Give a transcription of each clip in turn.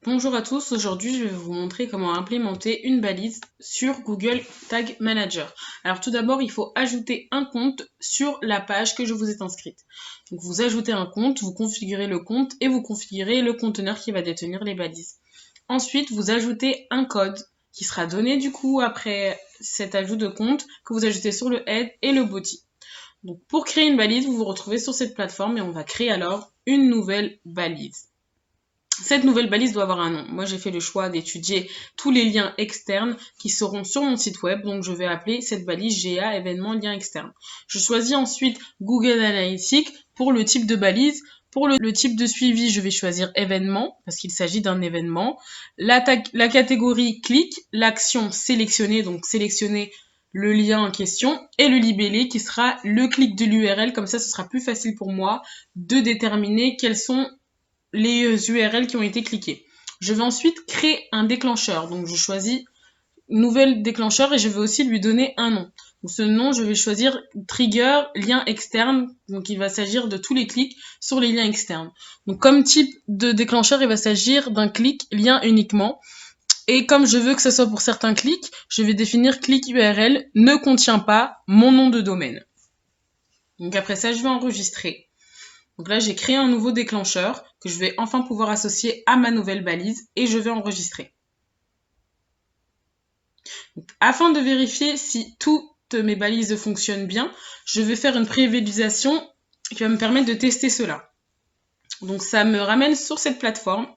Bonjour à tous, aujourd'hui je vais vous montrer comment implémenter une balise sur Google Tag Manager. Alors tout d'abord il faut ajouter un compte sur la page que je vous ai inscrite. Donc vous ajoutez un compte, vous configurez le compte et vous configurez le conteneur qui va détenir les balises. Ensuite vous ajoutez un code qui sera donné du coup après cet ajout de compte que vous ajoutez sur le head et le body. Donc pour créer une balise vous vous retrouvez sur cette plateforme et on va créer alors une nouvelle balise. Cette nouvelle balise doit avoir un nom. Moi, j'ai fait le choix d'étudier tous les liens externes qui seront sur mon site web. Donc, je vais appeler cette balise GA événement lien externe. Je choisis ensuite Google Analytics pour le type de balise. Pour le type de suivi, je vais choisir événement parce qu'il s'agit d'un événement. La catégorie clic, l'action sélectionnée, donc sélectionner le lien en question, et le libellé qui sera le clic de l'URL. Comme ça, ce sera plus facile pour moi de déterminer quels sont les URL qui ont été cliquées. Je vais ensuite créer un déclencheur. Donc je choisis nouvel déclencheur et je vais aussi lui donner un nom. Donc ce nom, je vais choisir trigger lien externe. Donc il va s'agir de tous les clics sur les liens externes. Donc comme type de déclencheur, il va s'agir d'un clic lien uniquement. Et comme je veux que ce soit pour certains clics, je vais définir clic URL ne contient pas mon nom de domaine. Donc après ça, je vais enregistrer. Donc là, j'ai créé un nouveau déclencheur que je vais enfin pouvoir associer à ma nouvelle balise et je vais enregistrer. Donc, afin de vérifier si toutes mes balises fonctionnent bien, je vais faire une prévisualisation qui va me permettre de tester cela. Donc ça me ramène sur cette plateforme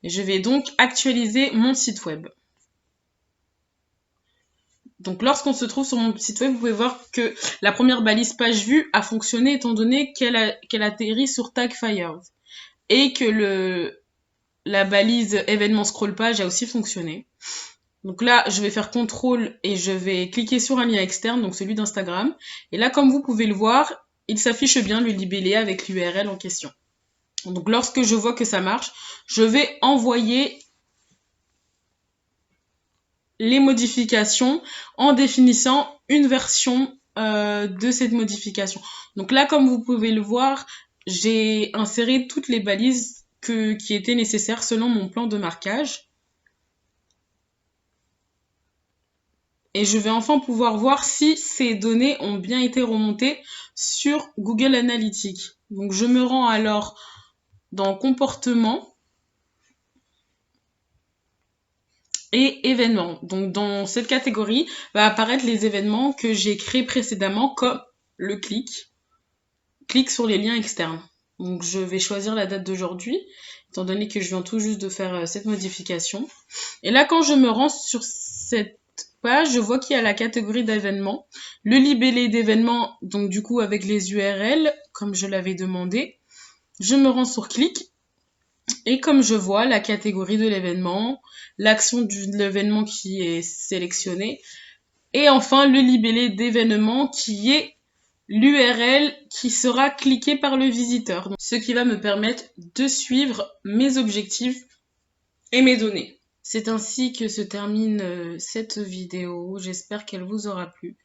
et je vais donc actualiser mon site web. Donc lorsqu'on se trouve sur mon site web, vous pouvez voir que la première balise page vue a fonctionné étant donné qu'elle atterrit sur Tagfire et que la balise événement scroll page a aussi fonctionné. Donc là, je vais faire contrôle et je vais cliquer sur un lien externe, donc celui d'Instagram. Et là, comme vous pouvez le voir, il s'affiche bien le libellé avec l'URL en question. Donc lorsque je vois que ça marche, je vais envoyer les modifications en définissant une version de cette modification. Donc là, comme vous pouvez le voir, j'ai inséré toutes les balises qui étaient nécessaires selon mon plan de marquage. Et je vais enfin pouvoir voir si ces données ont bien été remontées sur Google Analytics. Donc je me rends alors dans comportement et événements. Donc dans cette catégorie va apparaître les événements que j'ai créés précédemment comme le clic sur les liens externes. Donc je vais choisir la date d'aujourd'hui, étant donné que je viens tout juste de faire cette modification. Et là, quand je me rends sur cette page, je vois qu'il y a la catégorie d'événements, le libellé d'événements, donc du coup avec les URL, comme je l'avais demandé. Je me rends sur clic, et comme je vois la catégorie de l'événement, l'action de l'événement qui est sélectionnée, et enfin le libellé d'événement qui est l'URL qui sera cliquée par le visiteur, ce qui va me permettre de suivre mes objectifs et mes données. C'est ainsi que se termine cette vidéo. J'espère qu'elle vous aura plu.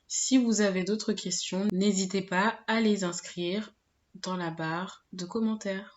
Si vous avez d'autres questions, n'hésitez pas à les inscrire dans la barre de commentaires.